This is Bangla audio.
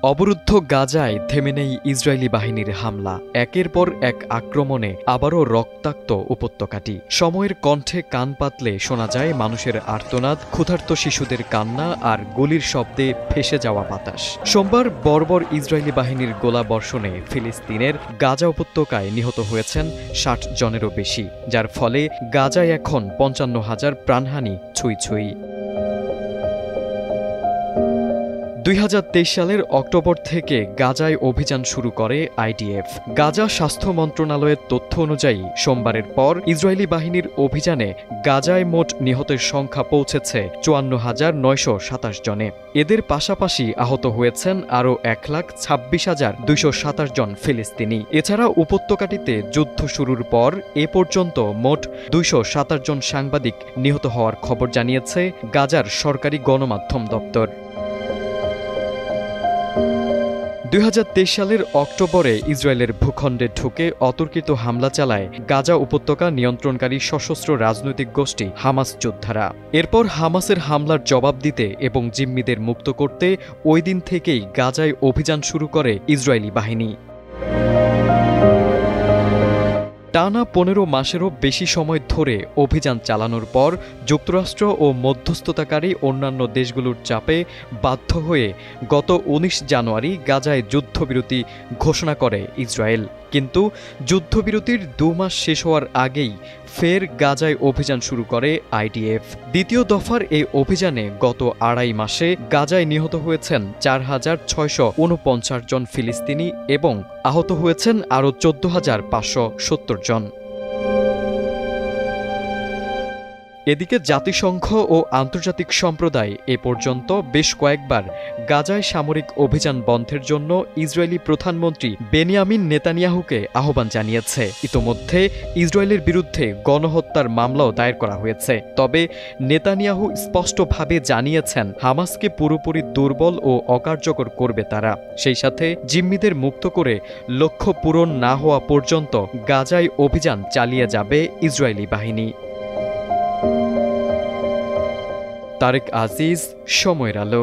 অবরুদ্ধ গাজায় থেমে নেই ইসরায়েলি বাহিনীর হামলা। একের পর এক আক্রমণে আবারও রক্তাক্ত উপত্যকাটি। সময়ের কণ্ঠে কান পাতলে শোনা যায় মানুষের আর্তনাদ, ক্ষুধার্ত শিশুদের কান্না আর গুলির শব্দে ফেসে যাওয়া বাতাস। সোমবার বর্বর ইসরায়েলি বাহিনীর গোলাবর্ষণে ফিলিস্তিনের গাজা উপত্যকায় নিহত হয়েছেন ৬০ জনেরও বেশি, যার ফলে গাজায় এখন ৫৫,০০০ প্রাণহানি ছুঁই ছুঁই। ২০২৩ সালের অক্টোবর থেকে গাজায় অভিযান শুরু করে আইডিএফ। গাজা স্বাস্থ্য মন্ত্রণালয়ের তথ্য অনুযায়ী সোমবারের পর ইসরায়েলি বাহিনীর অভিযানে গাজায় মোট নিহতের সংখ্যা পৌঁছেছে ৫৪,৯২৭ জনে। এদের পাশাপাশি আহত হয়েছেন আরও ১,২৬,২২৭ জন ফিলিস্তিনি। এছাড়া উপত্যকাটিতে যুদ্ধ শুরুর পর এ পর্যন্ত মোট ২২৭ জন সাংবাদিক নিহত হওয়ার খবর জানিয়েছে গাজার সরকারি গণমাধ্যম দপ্তর। ২০২৩ সালের অক্টোবরে ইসরায়েলের ভূখণ্ডে ঢুকে অতর্কিত হামলা চালায় গাজা উপত্যকা নিয়ন্ত্রণকারী সশস্ত্র রাজনৈতিক গোষ্ঠী হামাস যোদ্ধারা। এরপর হামাসের হামলার জবাব দিতে এবং জিম্মিদের মুক্ত করতে ওই দিন থেকেই গাজায় অভিযান শুরু করে ইসরায়েলি বাহিনী। টানা ১৫ মাসেরও বেশি সময় ধরে অভিযান চালানোর পর যুক্তরাষ্ট্র ও মধ্যস্থতাকারী অন্যান্য দেশগুলোর চাপে বাধ্য হয়ে গত ১৯ জানুয়ারি গাজায় যুদ্ধবিরতি ঘোষণা করে ইসরায়েল। কিন্তু যুদ্ধবিরতির ২ মাস শেষ হওয়ার আগেই ফের গাজায় অভিযান শুরু করে আইডিএফ। দ্বিতীয় দফার এই অভিযানে গত ২.৫ মাসে গাজায় নিহত হয়েছেন ৪,৬৪৯ জন ফিলিস্তিনি এবং আহত হয়েছেন আরও ১৪,৫৭০ জন। এদিকে জাতিসংঘ ও আন্তর্জাতিক সম্প্রদায় এ পর্যন্ত বেশ কয়েকবার গাজায় সামরিক অভিযান বন্ধের জন্য ইসরায়েলি প্রধানমন্ত্রী বেনিয়ামিন নেতানিয়াহুকে আহ্বান জানিয়েছে। ইতোমধ্যে ইসরায়েলের বিরুদ্ধে গণহত্যার মামলাও দায়ের করা হয়েছে। তবে নেতানিয়াহু স্পষ্টভাবে জানিয়েছেন হামাসকে পুরোপুরি দুর্বল ও অকার্যকর করবে তারা। সেই সাথে জিম্মিদের মুক্ত করে লক্ষ্য পূরণ না হওয়া পর্যন্ত গাজায় অভিযান চালিয়ে যাবে ইসরায়েলি বাহিনী। তারেক আজিজ, সময়ের আলো।